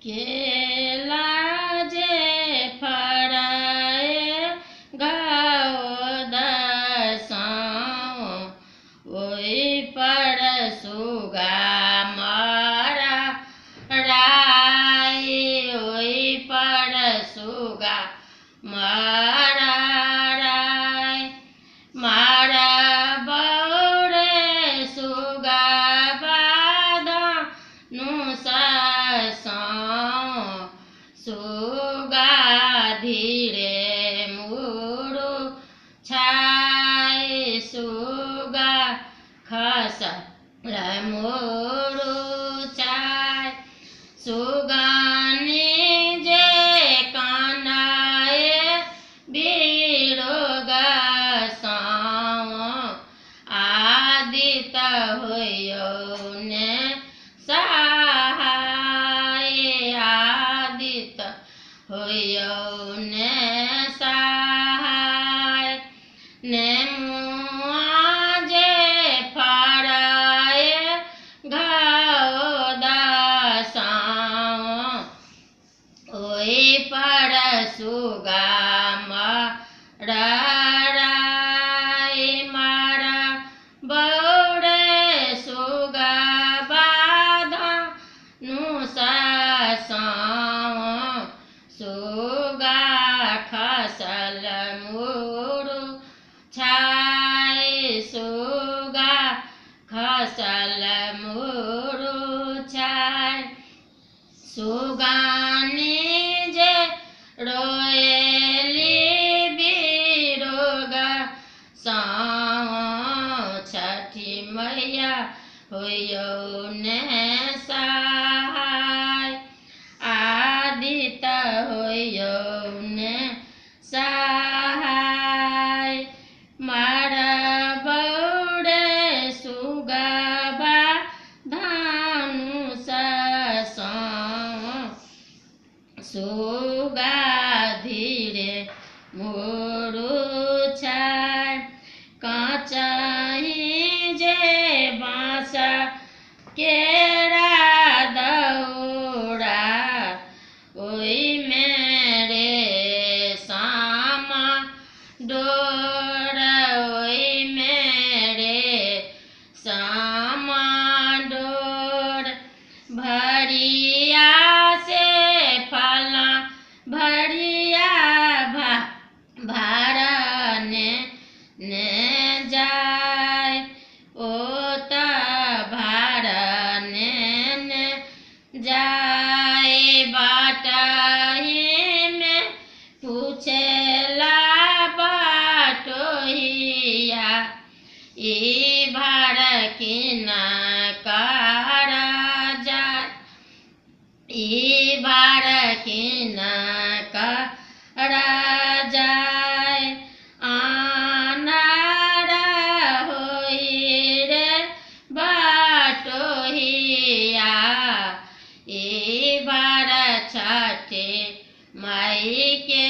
केला जे फड़ाए गाओ दसाओ ओई पर सुगा मारा राय ओई पर सुगा मारा राय मारा बौरे सुगा बाधा नुसासाओ सुगा धीरे मुरु छाय सुगा खसल मुरु छाय सुगानी जे कानाए बिरोगा साओ आदित होयो ने सहाय आदित होयो ने सहाय ने मुआ जे फड़ाए घाओ दसाओ ओई पर सुगा मारा राय मारा बौरे सुगा बाधा नुसासाओ सुगा खसल मुरु छाय सुगा खसल मुरु छाय सुगानी जे रोएली बिरोगा साओ छठी मैया होयो ने सहाय आदित होयो ने सहाय मारा बौरे सुगा बाधानु ससाओ सुगा धीरे मुरु छाय काचाही जे बाँसा केरा दौड़ा ओई मेरे सामा डोर ओई मेरे सामा डोर भरिया से फला भरिया भारने ने जाय ओत भारने ने जाय बाटही में पूछेला बाटोहिया ई भार किन कारा जाय ई भार किन कारा जाय आनारा होई रे बाटोहिया ई बार छठे माई के